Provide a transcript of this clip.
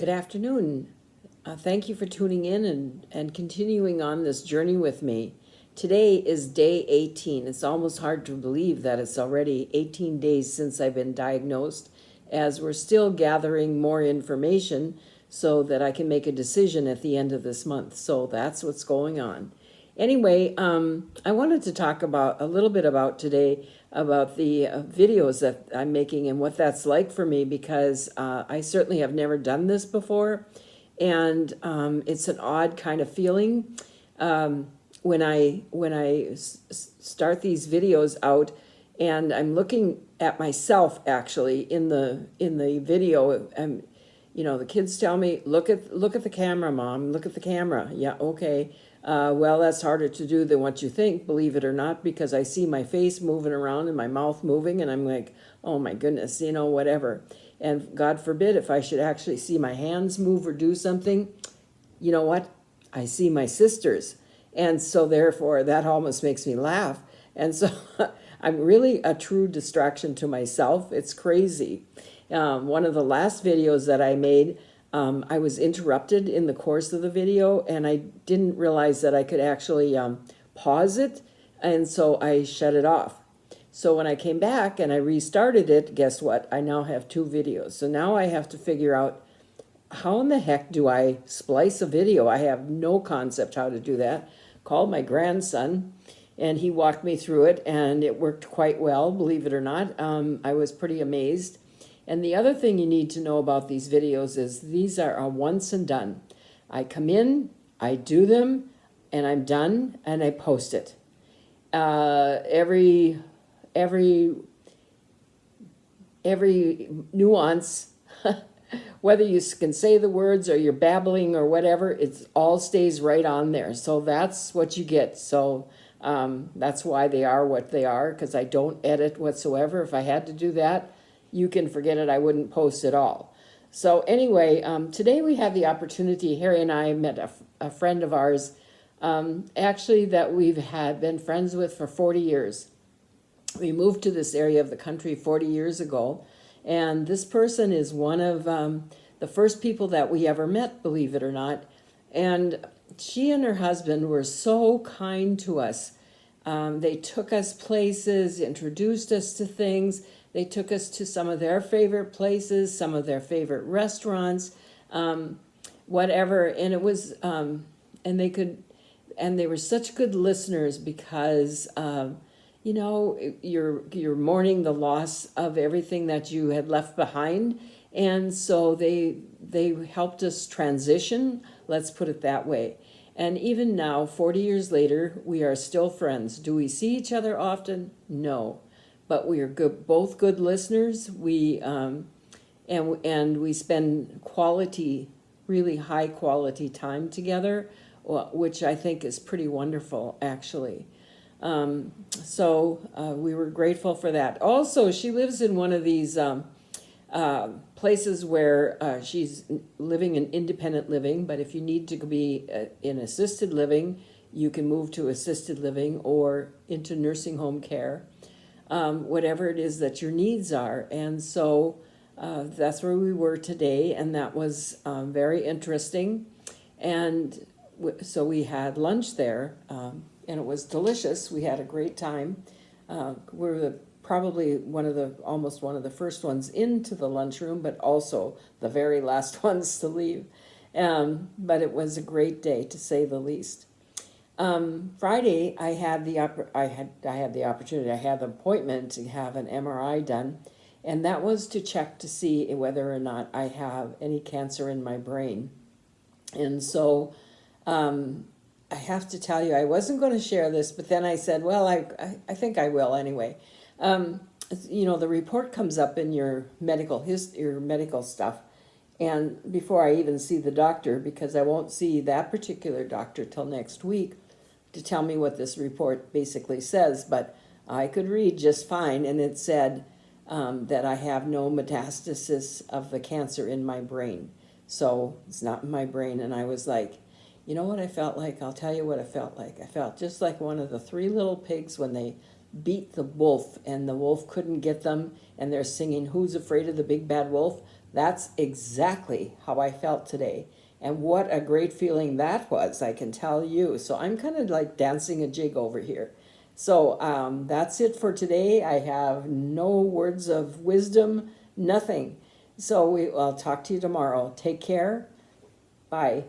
Good afternoon. Thank you for tuning in and continuing on this journey with me. Today is day 18. It's almost hard to believe that it's already 18 days since I've been diagnosed, as we're still gathering more information so that I can make a decision at the end of this month. So that's what's going on. Anyway, I wanted to talk about a little bit about today about the videos that I'm making and what that's like for me, because I certainly have never done this before, and it's an odd kind of feeling when I start these videos out, and I'm looking at myself actually in the video. And the kids tell me, look at the camera, Mom, look at the camera. Yeah, okay. Well, that's harder to do than what you think, believe it or not, because I see my face moving around and my mouth moving, and I'm like, oh my goodness, whatever. And God forbid if I should actually see my hands move or do something, you know what? I see my sisters. And so therefore that almost makes me laugh. And so I'm really a true distraction to myself. It's crazy. One of the last videos that I made, I was interrupted in the course of the video, and I didn't realize that I could actually pause it, and so I shut it off. So when I came back and I restarted it, guess what? I now have two videos. So now I have to figure out, how in the heck do I splice a video? I have no concept how to do that. Called my grandson, and he walked me through it, and it worked quite well, believe it or not. I was pretty amazed. And the other thing you need to know about these videos is these are a once and done. I come in, I do them, and I'm done, and I post it. Every nuance, whether you can say the words or you're babbling or whatever, it all stays right on there. So that's what you get. So that's why they are what they are, because I don't edit whatsoever. If I had to do that, you can forget it. I wouldn't post at all. So anyway, today we had the opportunity. Harry and I met a friend of ours, actually that we've been friends with for 40 years. We moved to this area of the country 40 years ago, and this person is one of the first people that we ever met, believe it or not. And she and her husband were so kind to us. They took us places, introduced us to things. They took us to some of their favorite places, some of their favorite restaurants, whatever. And it was, and they were such good listeners, because, you're mourning the loss of everything that you had left behind. And so they helped us transition, let's put it that way. And even now, 40 years later, we are still friends. Do we see each other often? No. But we are both good listeners. We and we spend quality, really high quality time together, which I think is pretty wonderful, actually. So we were grateful for that. Also, she lives in one of these places where she's living in independent living. But if you need to be in assisted living, you can move to assisted living or into nursing home care. Whatever it is that your needs are. And so that's where we were today, and that was very interesting. And so we had lunch there, and it was delicious. We had a great time. We're probably almost one of the first ones into the lunchroom, but also the very last ones to leave. But it was a great day, to say the least. Friday, I had the opportunity. I had the appointment to have an MRI done, and that was to check to see whether or not I have any cancer in my brain. And so, I have to tell you, I wasn't going to share this, but then I said, well, I think I will anyway. The report comes up in your your medical stuff, and before I even see the doctor, because I won't see that particular doctor till next week to tell me what this report basically says, but I could read just fine, and it said that I have no metastasis of the cancer in my brain. So it's not in my brain, and I was like, you know what I felt like? I'll tell you what I felt like. I felt just like one of the three little pigs when they beat the wolf, and the wolf couldn't get them, and they're singing, "Who's afraid of the big bad wolf?" That's exactly how I felt today. And what a great feeling that was, I can tell you. So I'm kind of like dancing a jig over here. So that's it for today. I have no words of wisdom, nothing. So I'll talk to you tomorrow. Take care. Bye.